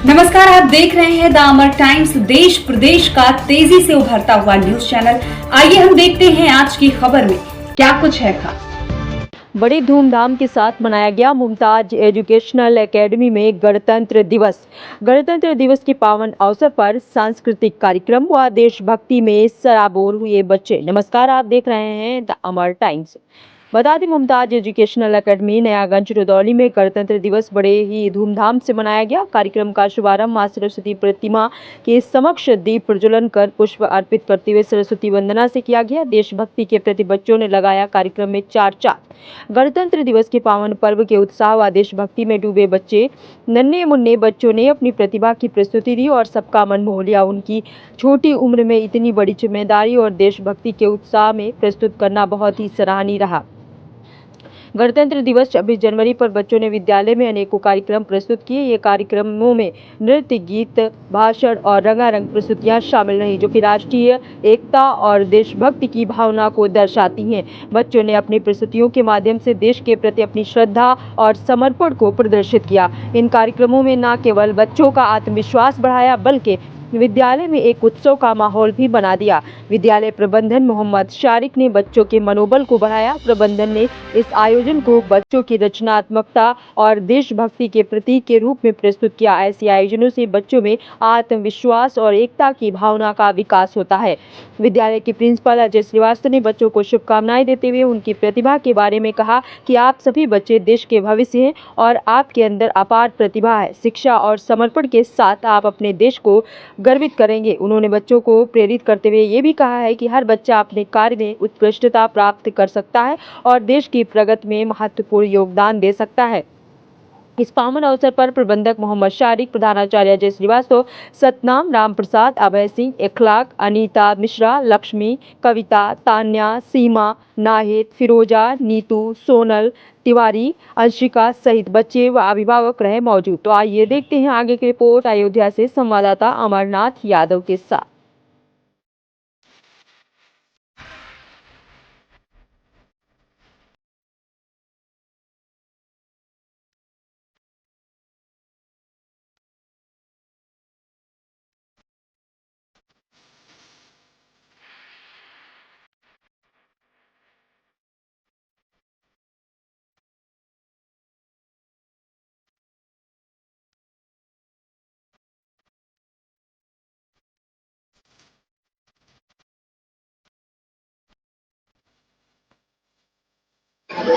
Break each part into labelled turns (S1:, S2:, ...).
S1: नमस्कार, आप देख रहे हैं द अमर टाइम्स, देश प्रदेश का तेजी से उभरता हुआ न्यूज चैनल। आइए हम देखते हैं आज की खबर में क्या कुछ है खास।
S2: बड़ी धूमधाम के साथ मनाया गया मुमताज एजुकेशनल एकेडमी में गणतंत्र दिवस। गणतंत्र दिवस के पावन अवसर पर सांस्कृतिक कार्यक्रम व देशभक्ति में सराबोर हुए बच्चे। नमस्कार, आप देख रहे हैं द अमर टाइम्स। बता दें, मुमताज एजुकेशनल एकेडमी नयागंज रुदौली में गणतंत्र दिवस बड़े ही धूमधाम से मनाया गया। कार्यक्रम का शुभारंभ मां सरस्वती प्रतिमा के समक्ष दीप प्रज्वलन कर पुष्प अर्पित करते हुए सरस्वती वंदना से किया गया। देशभक्ति के प्रति बच्चों ने लगाया कार्यक्रम में चार चांद। गणतंत्र दिवस के पावन पर्व के उत्साह व देशभक्ति में डूबे बच्चे, नन्हे मुन्ने बच्चों ने अपनी प्रतिभा की प्रस्तुति दी और सबका मन मोह लिया। उनकी छोटी उम्र में इतनी बड़ी जिम्मेदारी और देशभक्ति के उत्साह में प्रस्तुत करना बहुत ही सराहनीय रहा। गणतंत्र दिवस 26 जनवरी पर बच्चों ने विद्यालय में अनेकों कार्यक्रम प्रस्तुत किए। ये कार्यक्रमों में नृत्य, गीत, भाषण और रंगारंग प्रस्तुतियां शामिल रहीं, जो कि राष्ट्रीय एकता और देशभक्ति की भावना को दर्शाती हैं। बच्चों ने अपनी प्रस्तुतियों के माध्यम से देश के प्रति अपनी श्रद्धा और समर्पण को प्रदर्शित किया। इन कार्यक्रमों में न केवल बच्चों का आत्मविश्वास बढ़ाया, बल्कि विद्यालय में एक उत्सव का माहौल भी बना दिया। विद्यालय प्रबंधन मोहम्मद शारिक ने बच्चों के मनोबल को बढ़ाया। प्रबंधन ने इस आयोजन को बच्चों की रचनात्मकता और देशभक्ति के प्रतीक के रूप में प्रस्तुत किया। ऐसे आयोजनों से बच्चों में आत्मविश्वास और एकता की भावना का विकास होता है। विद्यालय के प्रिंसिपल अजय श्रीवास्तव ने बच्चों को शुभकामनाएं देते हुए उनकी प्रतिभा के बारे में कहा कि आप सभी बच्चे देश के भविष्य हैं और आपके अंदर अपार प्रतिभा है। शिक्षा और समर्पण के साथ आप अपने देश को गर्वित करेंगे। उन्होंने बच्चों को प्रेरित करते हुए ये भी कहा है कि हर बच्चा अपने कार्य में उत्कृष्टता प्राप्त कर सकता है और देश की प्रगति में महत्वपूर्ण योगदान दे सकता है। इस पावन अवसर पर प्रबंधक मोहम्मद शारिक, प्रधानाचार्य अजय श्रीवास्तव, सतनाम, राम प्रसाद, अभय सिंह, इखलाक, अनीता मिश्रा, लक्ष्मी, कविता, तान्या, सीमा, नाहिद, फिरोजा, नीतू, सोनल, तिवारी, अंशिका सहित बच्चे व अभिभावक रहे मौजूद। तो आइए देखते हैं आगे की रिपोर्ट अयोध्या से संवाददाता अमरनाथ यादव के साथ।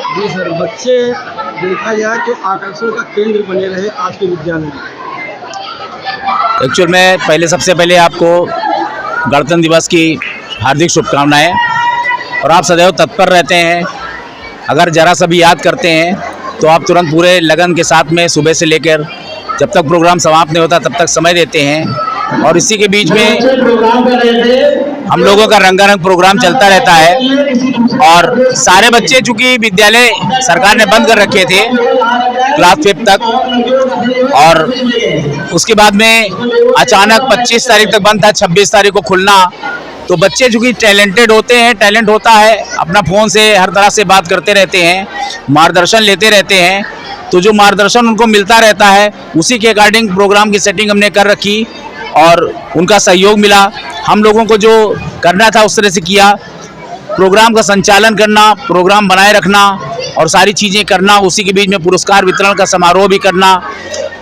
S3: जी सर, बच्चे देखा जाए तो आकर्षण का केंद्र बने रहे आपके विद्यालय में।
S4: एक्चुअल में सबसे पहले आपको गणतंत्र दिवस की हार्दिक शुभकामनाएं। और आप सदैव तत्पर रहते हैं, अगर जरा सा भी याद करते हैं तो आप तुरंत पूरे लगन के साथ में सुबह से लेकर जब तक प्रोग्राम समाप्त नहीं होता तब तक समय देते हैं। और इसी के बीच में हम लोगों का रंगारंग प्रोग्राम चलता रहता है। और सारे बच्चे, चूँकि विद्यालय सरकार ने बंद कर रखे थे क्लास 5 तक, और उसके बाद में अचानक 25 तारीख तक बंद था, 26 तारीख को खुलना। तो बच्चे चूँकि टैलेंटेड होते हैं, टैलेंट होता है, अपना फ़ोन से हर तरह से बात करते रहते हैं, मार्गदर्शन लेते रहते हैं। तो जो मार्गदर्शन उनको मिलता रहता है उसी के अकॉर्डिंग प्रोग्राम की सेटिंग हमने कर रखी और उनका सहयोग मिला। हम लोगों को जो करना था उस तरह से किया। प्रोग्राम का संचालन करना, प्रोग्राम बनाए रखना और सारी चीज़ें करना, उसी के बीच में पुरस्कार वितरण का समारोह भी करना,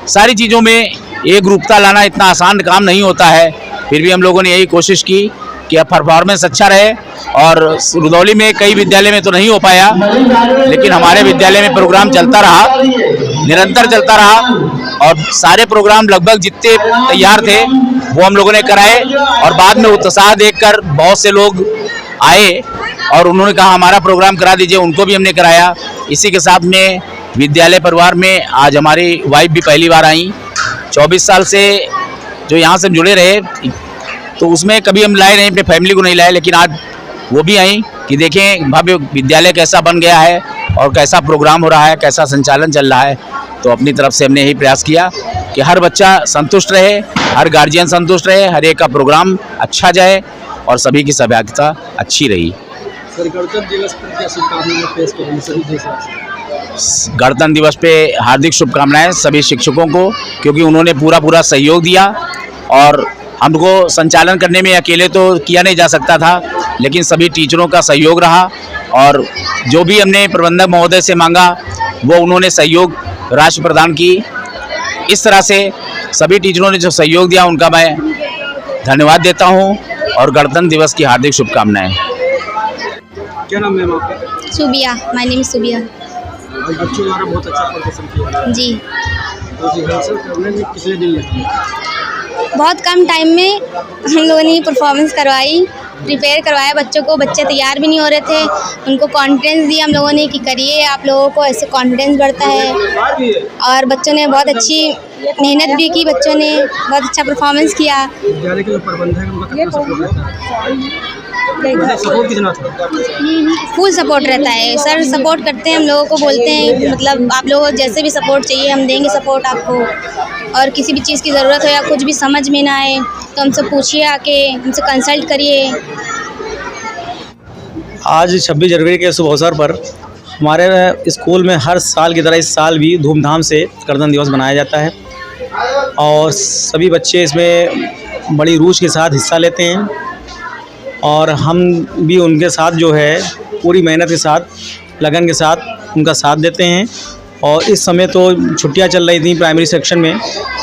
S4: सारी चीज़ों में एक रूपता लाना इतना आसान काम नहीं होता है। फिर भी हम लोगों ने यही कोशिश की कि अब परफॉर्मेंस अच्छा रहे। और रुदौली में कई विद्यालय में तो नहीं हो पाया, लेकिन हमारे विद्यालय में प्रोग्राम चलता रहा, निरंतर चलता रहा। और सारे प्रोग्राम लगभग जितने तैयार थे वो हम लोगों ने कराए। और बाद में उत्साह देखकर बहुत से लोग आए और उन्होंने कहा हमारा प्रोग्राम करा दीजिए, उनको भी हमने कराया। इसी के साथ में विद्यालय परिवार में आज हमारी वाइफ भी पहली बार आई। 24 साल से जो यहाँ से जुड़े रहे तो उसमें कभी हम लाए नहीं, अपने फैमिली को नहीं लाए, लेकिन आज वो भी आई कि देखें भव्य विद्यालय कैसा बन गया है और कैसा प्रोग्राम हो रहा है, कैसा संचालन चल रहा है। तो अपनी तरफ से हमने यही प्रयास किया कि हर बच्चा संतुष्ट रहे, हर गार्जियन संतुष्ट रहे, हर एक का प्रोग्राम अच्छा जाए और सभी की सहभागिता अच्छी रही।
S3: सर, गणतंत्र दिवस पर क्या शुभकामनाएं पेश करेंगे सभी देशवासियों?
S4: गणतंत्र दिवस पे हार्दिक शुभकामनाएं सभी शिक्षकों को, क्योंकि उन्होंने पूरा सहयोग दिया और हमको संचालन करने में अकेले तो किया नहीं जा सकता था, लेकिन सभी टीचरों का सहयोग रहा और जो भी हमने प्रबंधक महोदय से मांगा वो उन्होंने सहयोग राशि प्रदान की। इस तरह से सभी टीचरों ने जो सहयोग दिया उनका मैं धन्यवाद देता हूं और गणतंत्र दिवस की हार्दिक शुभकामनाएं।
S3: क्या नाम है आपका?
S5: सुबिया, माय नेम इज सुबिया।
S3: आज बच्चों द्वारा बहुत अच्छा प्रदर्शन किया
S5: जी,
S3: तो रिहर्सल करने में कितने दिन लगे?
S5: बहुत कम टाइम में हम लोगों ने परफॉर्मेंस करवाई, प्रिपेयर करवाया बच्चों को। बच्चे तैयार भी नहीं हो रहे थे, उनको कॉन्फिडेंस दिया हम लोगों ने कि करिए, आप लोगों को ऐसे कॉन्फिडेंस बढ़ता है। और बच्चों ने बहुत अच्छी मेहनत भी की, बच्चों ने बहुत अच्छा परफॉर्मेंस किया।
S3: विद्यालय के जो प्रबंधक हैं उनका कितना सपोर्ट कितना था?
S5: फुल सपोर्ट रहता है सर, सपोर्ट करते हैं हम लोगों को, बोलते हैं मतलब आप लोगों को जैसे भी सपोर्ट चाहिए हम देंगे सपोर्ट आपको, और किसी भी चीज़ की ज़रूरत हो या कुछ भी समझ में ना आए तो हमसे पूछिए, आके हमसे कंसल्ट करिए।
S6: आज 26 जनवरी के शुभ अवसर पर हमारे स्कूल में हर साल की तरह इस साल भी धूमधाम से गणतंत्र दिवस मनाया जाता है और सभी बच्चे इसमें बड़ी रुचि के साथ हिस्सा लेते हैं और हम भी उनके साथ जो है पूरी मेहनत के साथ, लगन के साथ उनका साथ देते हैं। और इस समय तो छुट्टियां चल रही थी प्राइमरी सेक्शन में,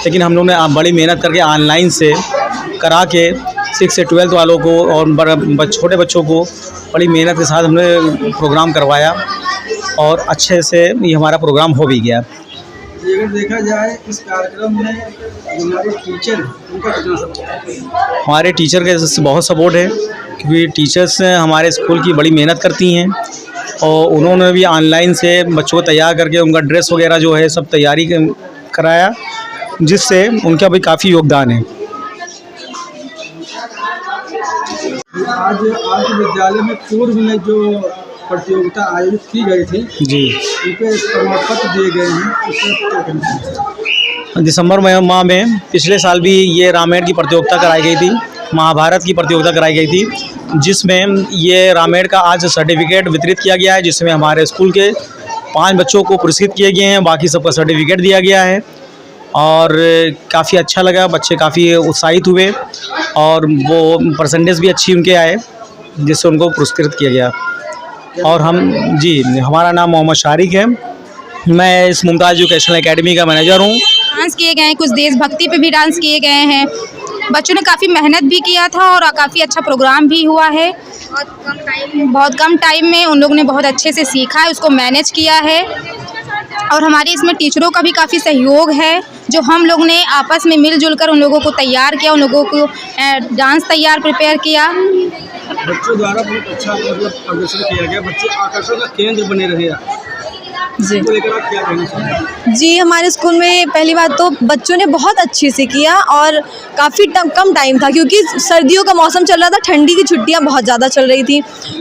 S6: लेकिन हम लोग ने बड़ी मेहनत करके ऑनलाइन से करा के 6 से 12 वालों को और छोटे बच्चों को बड़ी मेहनत के साथ हमने प्रोग्राम करवाया और अच्छे से ये हमारा प्रोग्राम हो भी गया।
S3: अगर देखा जाए इस कार्यक्रम में हमारे टीचर उनका कितना सपोर्ट है?
S6: हमारे टीचर के बहुत सपोर्ट है, क्योंकि टीचर्स हमारे स्कूल की बड़ी मेहनत करती हैं और उन्होंने भी ऑनलाइन से बच्चों को तैयार करके उनका ड्रेस वगैरह जो है सब तैयारी कराया, जिससे उनका भी काफ़ी योगदान है।
S3: आज विद्यालय में पूर्व में जो प्रतियोगिता आयोजित की गई थी
S6: जी,
S3: उन पे प्रमाण पत्र दिए गए हैं, उसमें क्या कहना है?
S6: दिसंबर माह में पिछले साल भी ये रामायण की प्रतियोगिता कराई गई थी, महाभारत की प्रतियोगिता कराई गई थी, जिसमें ये रामायण का आज सर्टिफिकेट वितरित किया गया है, जिसमें हमारे स्कूल के 5 बच्चों को पुरस्कृत किए गए हैं, बाकी सबका सर्टिफिकेट दिया गया है और काफ़ी अच्छा लगा। बच्चे काफ़ी उत्साहित हुए और वो परसेंटेज भी अच्छी उनके आए, जिससे उनको पुरस्कृत किया गया। और हम जी, हमारा नाम मोहम्मद शारिक है, मैं इस मुमताज़ एजुकेशनल एकेडमी का मैनेजर हूँ।
S7: डांस किए गए हैं, कुछ देशभक्ति पे भी डांस किए गए हैं। बच्चों ने काफ़ी मेहनत भी किया था और काफ़ी अच्छा प्रोग्राम भी हुआ है। बहुत कम टाइम में उन लोगों ने बहुत अच्छे से सीखा है, उसको मैनेज किया है और हमारे इसमें टीचरों का भी काफ़ी सहयोग है, जो हम लोग ने आपस में मिलजुल कर उन लोगों को तैयार किया, उन लोगों को डांस प्रिपेयर किया।
S3: बच्चों द्वारा बहुत अच्छा मतलब प्रदर्शन किया गया, बच्चे आकर्षण का केंद्र बने रहे।
S8: जी
S3: लेकर आप क्या कहना चाहेंगे?
S8: जी, हमारे स्कूल में पहली बात तो बच्चों ने बहुत अच्छे से किया और काफ़ी कम टाइम था, क्योंकि सर्दियों का मौसम चल रहा था, ठंडी की छुट्टियां बहुत ज़्यादा चल रही थी।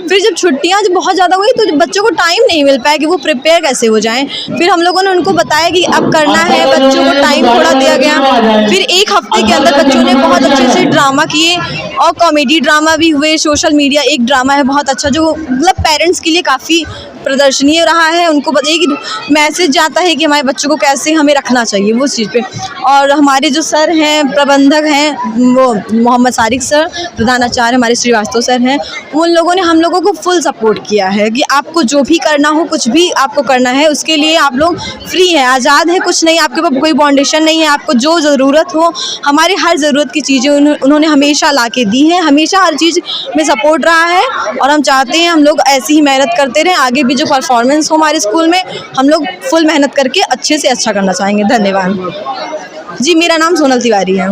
S8: फिर जब छुट्टियां बहुत ज़्यादा हुई तो बच्चों को टाइम नहीं मिल पाया कि वो प्रिपेयर कैसे हो जाएं। फिर हम लोगों ने उनको बताया कि अब करना है, बच्चों को टाइम थोड़ा दिया गया। फिर 1 हफ्ते के अंदर बच्चों ने बहुत अच्छे से ड्रामा किए और कॉमेडी ड्रामा भी हुए। सोशल मीडिया एक ड्रामा है बहुत अच्छा, जो मतलब पेरेंट्स के लिए काफ़ी प्रदर्शनीय रहा है। उनको बताइए कि मैसेज जाता है कि हमारे बच्चों को कैसे हमें रखना चाहिए वो चीज़ पे। और हमारे जो सर हैं, प्रबंधक हैं, वो मोहम्मद सारिक सर, प्रधानाचार्य हमारे श्रीवास्तव सर हैं, उन लोगों ने हम लोगों को फुल सपोर्ट किया है कि आपको जो भी करना हो, कुछ भी आपको करना है, उसके लिए आप लोग फ्री हैं, आज़ाद हैं, कुछ नहीं, आपके पास कोई बाउंडेशन नहीं है। आपको जो ज़रूरत हो, हमारी हर ज़रूरत की चीज़ें उन्होंने हमेशा ला के दी हैं, हमेशा हर चीज़ में सपोर्ट रहा है और हम चाहते हैं हम लोग ऐसी ही मेहनत करते रहें। आगे भी जो परफॉर्मेंस हो हमारे स्कूल में, हम लोग फुल मेहनत करके अच्छे से अच्छा करना चाहेंगे। धन्यवाद जी। मेरा नाम सोनल तिवारी है।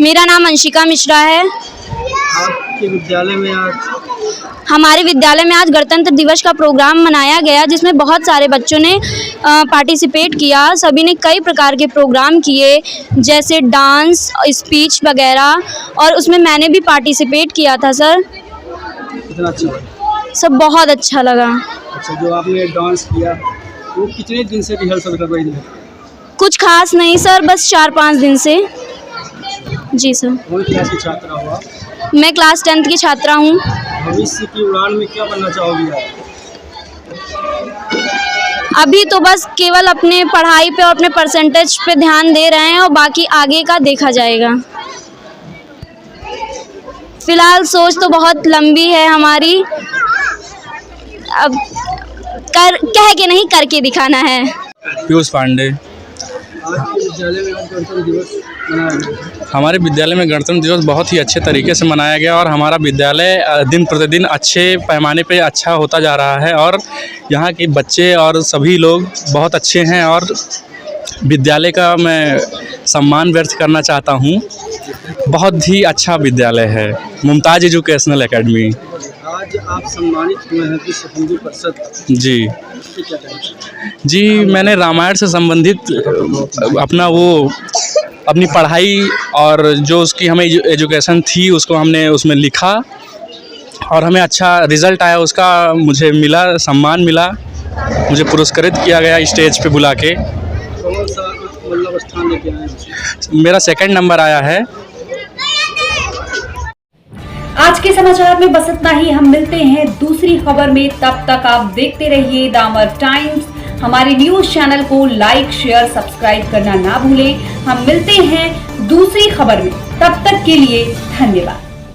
S5: मेरा नाम अंशिका मिश्रा है।
S3: आपके विद्यालय में
S5: हमारे विद्यालय में आज गणतंत्र दिवस का प्रोग्राम मनाया गया, जिसमें बहुत सारे बच्चों ने पार्टिसिपेट किया। सभी ने कई प्रकार के प्रोग्राम किए, जैसे डांस, स्पीच वगैरह, और उसमें मैंने भी पार्टिसिपेट किया था सर।
S3: कितना अच्छा लगा?
S5: सब बहुत अच्छा लगा।
S3: अच्छा, जो आपने डांस किया वो कितने दिन से रिहर्सल कर रही थी?
S5: कुछ खास नहीं सर, बस 4-5 दिन से। जी सर।
S3: कौन क्लास की छात्रा हुआ?
S5: मैं क्लास 10th की छात्रा हूँ।
S3: भविष्य की उड़ान में क्या बनना चाहोगी आप?
S5: अभी तो बस केवल अपने पढ़ाई पे और अपने परसेंटेज पे ध्यान दे रहे हैं और बाकी आगे का देखा जाएगा। फिलहाल सोच तो बहुत लंबी है हमारी, अब कह के नहीं करके दिखाना है।
S9: पीयूष पांडे।
S3: हमारे विद्यालय में गणतंत्र दिवस बहुत ही अच्छे तरीके से मनाया गया और हमारा विद्यालय दिन प्रतिदिन अच्छे पैमाने पे अच्छा होता जा रहा है और यहाँ के बच्चे और सभी लोग बहुत अच्छे हैं और विद्यालय का मैं सम्मान व्यक्त करना चाहता हूँ। बहुत ही अच्छा विद्यालय है मुमताज़ एजुकेशनल एकेडमी।
S10: आज आप सम्मानित हुए हैं विश्व हिंदू परिषद।
S3: जी मैंने रामायण से संबंधित अपनी पढ़ाई और जो उसकी हमें एजुकेशन थी उसको हमने उसमें लिखा और हमें अच्छा रिज़ल्ट आया, उसका मुझे मिला, सम्मान मिला, मुझे पुरस्कृत किया गया स्टेज पे बुला के।
S10: कौन सा मतलब स्थान लेके आए?
S3: मेरा 2nd नंबर आया है।
S1: आज के समाचार में बस इतना ही। हम मिलते हैं दूसरी खबर में, तब तक आप देखते रहिए दामर टाइम्स। हमारे न्यूज चैनल को लाइक, शेयर, सब्सक्राइब करना ना भूलें। हम मिलते हैं दूसरी खबर में, तब तक के लिए धन्यवाद।